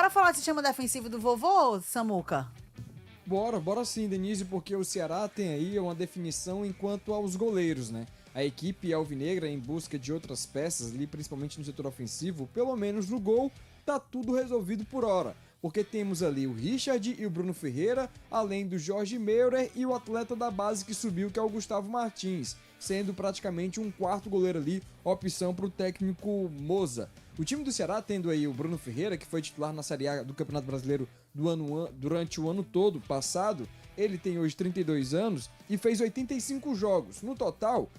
Bora falar do sistema defensivo do vovô, Samuca? Bora sim, Denise, porque o Ceará tem aí uma definição enquanto aos goleiros, né? A equipe alvinegra, em busca de outras peças ali, principalmente no setor ofensivo, pelo menos no gol, tá tudo resolvido por hora. Porque temos ali o Richard e o Bruno Ferreira, além do Jorge Meurer e o atleta da base que subiu, que é o Gustavo Martins, sendo praticamente um quarto goleiro ali, opção para o técnico Moza. O time do Ceará tendo aí o Bruno Ferreira, que foi titular na Série A do Campeonato Brasileiro durante o ano todo passado, ele tem hoje 32 anos e fez 85 jogos. No total,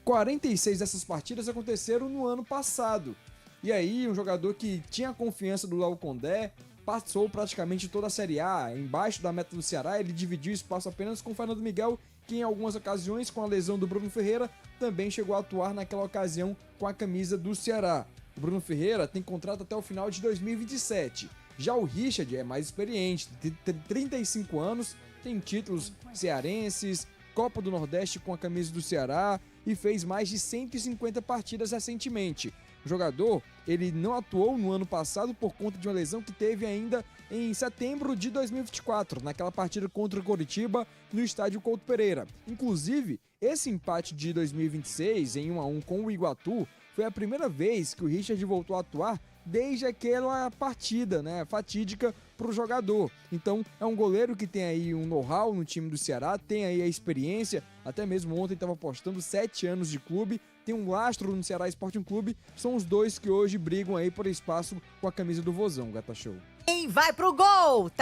46 dessas partidas aconteceram no ano passado. E aí, um jogador que tinha a confiança do Léo Condé, passou praticamente toda a Série A. Embaixo da meta do Ceará, ele dividiu espaço apenas com o Fernando Miguel, que em algumas ocasiões, com a lesão do Bruno Ferreira, também chegou a atuar naquela ocasião com a camisa do Ceará. O Bruno Ferreira tem contrato até o final de 2027. Já o Richard é mais experiente, tem 35 anos, tem títulos cearenses, Copa do Nordeste com a camisa do Ceará e fez mais de 150 partidas recentemente. O jogador, ele não atuou no ano passado por conta de uma lesão que teve ainda em setembro de 2024, naquela partida contra o Coritiba no estádio Couto Pereira. Inclusive, esse empate de 2026 em 1-1 com o Iguatu foi a primeira vez que o Richard voltou a atuar desde aquela partida, né, fatídica para o jogador. Então, é um goleiro que tem aí um know-how no time do Ceará, tem aí a experiência, até mesmo ontem estava postando 7 anos de clube, tem um lastro no Ceará Sporting Clube, são os dois que hoje brigam aí por espaço com a camisa do Vozão, Gata Show. Quem vai pro gol? Você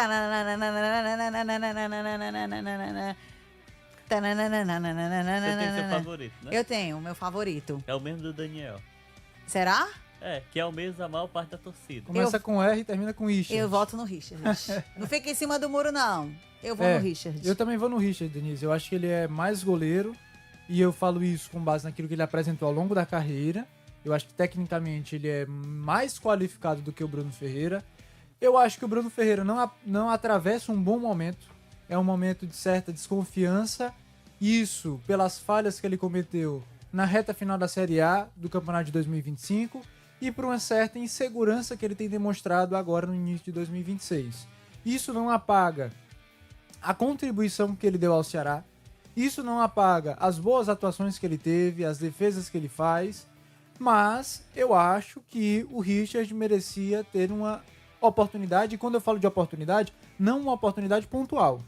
tem seu favorito, né? Eu tenho, meu favorito. É o mesmo do Daniel. Será? Que é o mesmo da maior parte da torcida. Começa com R e termina com Richard. Eu voto no Richard. Não fica em cima do muro, não. Eu vou no Richard. Eu também vou no Richard, Denise. Eu acho que ele é mais goleiro. E eu falo isso com base naquilo que ele apresentou ao longo da carreira. Eu acho que tecnicamente ele é mais qualificado do que o Bruno Ferreira. Eu acho que o Bruno Ferreira não atravessa um bom momento. É um momento de certa desconfiança. Isso pelas falhas que ele cometeu na reta final da Série A do Campeonato de 2025 e por uma certa insegurança que ele tem demonstrado agora no início de 2026. Isso não apaga a contribuição que ele deu ao Ceará. Isso não apaga as boas atuações que ele teve, as defesas que ele faz, mas eu acho que o Richard merecia ter uma oportunidade, e quando eu falo de oportunidade, não uma oportunidade pontual,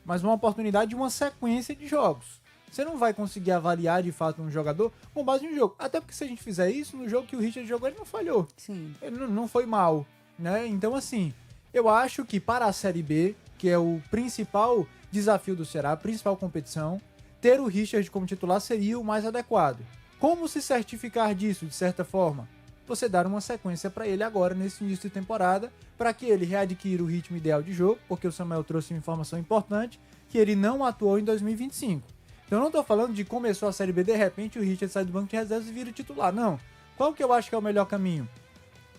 mas uma oportunidade de uma sequência de jogos. Você não vai conseguir avaliar de fato um jogador com base em um jogo, até porque se a gente fizer isso, no jogo que o Richard jogou, ele não falhou. Sim. Ele não foi mal, né? Então, assim, eu acho que para a Série B, que é o principal desafio do Ceará, a principal competição, ter o Richard como titular seria o mais adequado. Como se certificar disso, de certa forma? Você dar uma sequência para ele agora, nesse início de temporada, para que ele readquira o ritmo ideal de jogo, porque o Samuel trouxe uma informação importante, que ele não atuou em 2025. Então eu não estou falando de começou a Série B, de repente o Richard sai do banco de reservas e vira titular, não. Qual que eu acho que é o melhor caminho?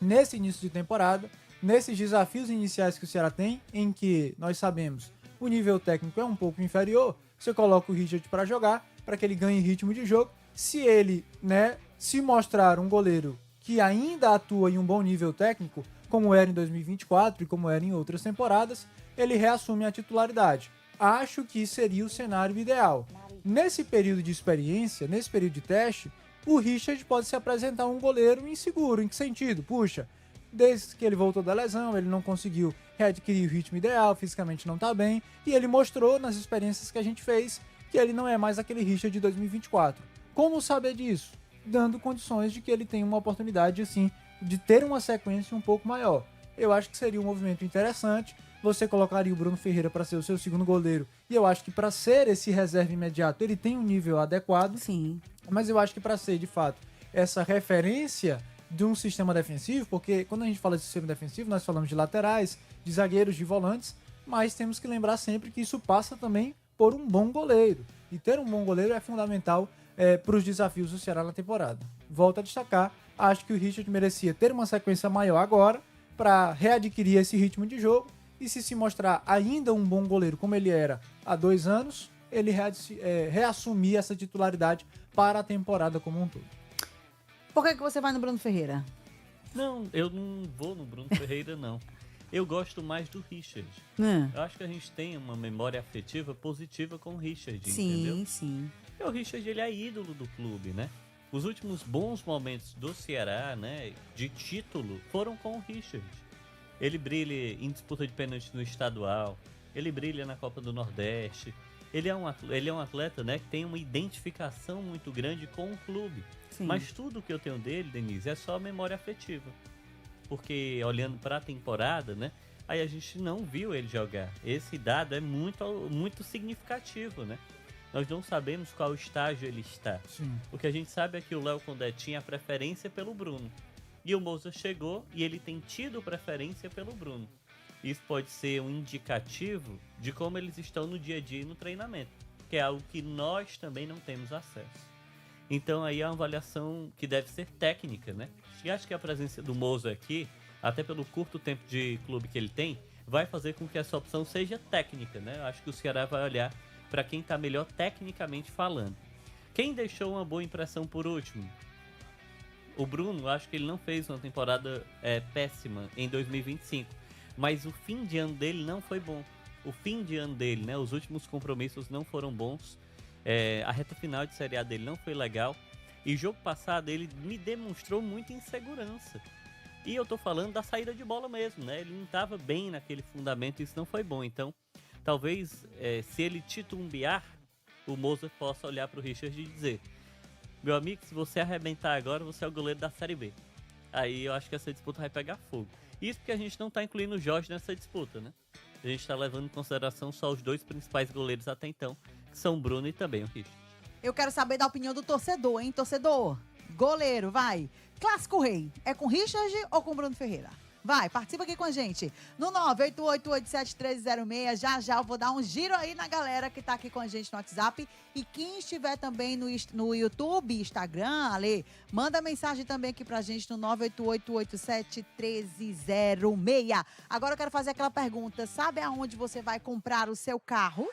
Nesse início de temporada, nesses desafios iniciais que o Ceará tem, em que nós sabemos o nível técnico é um pouco inferior, você coloca o Richard para jogar, para que ele ganhe ritmo de jogo. Se ele, se mostrar um goleiro que ainda atua em um bom nível técnico, como era em 2024 e como era em outras temporadas, ele reassume a titularidade. Acho que seria o cenário ideal. Nesse período de experiência, nesse período de teste, o Richard pode se apresentar um goleiro inseguro. Em que sentido? Puxa, desde que ele voltou da lesão, ele não conseguiu readquirir o ritmo ideal, fisicamente não está bem, e ele mostrou nas experiências que a gente fez que ele não é mais aquele Richard de 2024. Como saber disso? Dando condições de que ele tenha uma oportunidade, assim, de ter uma sequência um pouco maior. Eu acho que seria um movimento interessante. Você colocaria o Bruno Ferreira para ser o seu segundo goleiro, e eu acho que para ser esse reserva imediato, ele tem um nível adequado. Sim. Mas eu acho que para ser, de fato, essa referência de um sistema defensivo, porque quando a gente fala de sistema defensivo, nós falamos de laterais, de zagueiros, de volantes, mas temos que lembrar sempre que isso passa também por um bom goleiro. E ter um bom goleiro é fundamental para os desafios do Ceará na temporada. Volto a destacar, acho que o Richard merecia ter uma sequência maior agora para readquirir esse ritmo de jogo, e se mostrar ainda um bom goleiro como ele era há 2 anos, ele reassumir essa titularidade para a temporada como um todo. Por que você vai no Bruno Ferreira? Não, eu não vou no Bruno Ferreira, não. Eu gosto mais do Richard. Hum. Eu acho que a gente tem uma memória afetiva positiva com o Richard, Sim, entendeu? sim. E o Richard, ele é ídolo do clube, né? Os últimos bons momentos do Ceará, né, de título, foram com o Richard. Ele brilha em disputa de pênalti no estadual, ele brilha na Copa do Nordeste. Ele é um atleta, né, que tem uma identificação muito grande com o clube. Sim. Mas tudo que eu tenho dele, Denise, é só memória afetiva. Porque olhando para a temporada, né, aí a gente não viu ele jogar. Esse dado é muito significativo, né? Nós não sabemos qual estágio ele está. Sim. O que a gente sabe é que o Léo Condé tinha preferência pelo Bruno. E o Moza chegou e ele tem tido preferência pelo Bruno. Isso pode ser um indicativo de como eles estão no dia a dia e no treinamento, que é algo que nós também não temos acesso. Então aí é uma avaliação que deve ser técnica, né? E acho que a presença do Moza aqui, até pelo curto tempo de clube que ele tem, vai fazer com que essa opção seja técnica, né? Eu acho que o Ceará vai olhar para quem está melhor tecnicamente falando. Quem deixou uma boa impressão por último? O Bruno, acho que ele não fez uma temporada péssima em 2025, mas o fim de ano dele não foi bom. O fim de ano dele, né? Os últimos compromissos não foram bons. A reta final de Série A dele não foi legal. E o jogo passado ele me demonstrou muita insegurança. E eu tô falando da saída de bola mesmo, né? Ele não estava bem naquele fundamento, isso não foi bom. Então, talvez, se ele titubear, o Moza possa olhar para o Richard e dizer: meu amigo, se você arrebentar agora, você é o goleiro da Série B. Aí eu acho que essa disputa vai pegar fogo. Isso porque a gente não tá incluindo o Jorge nessa disputa, né? A gente tá levando em consideração só os dois principais goleiros até então, que são o Bruno e também o Richard. Eu quero saber da opinião do torcedor, hein? Torcedor, goleiro, vai. Clássico Rei, é com Richard ou com Bruno Ferreira? Vai, participa aqui com a gente no 988871306. Já eu vou dar um giro aí na galera que tá aqui com a gente no WhatsApp. E quem estiver também no YouTube, Instagram, Ale, manda mensagem também aqui pra gente no 988871306. Agora eu quero fazer aquela pergunta: sabe aonde você vai comprar o seu carro?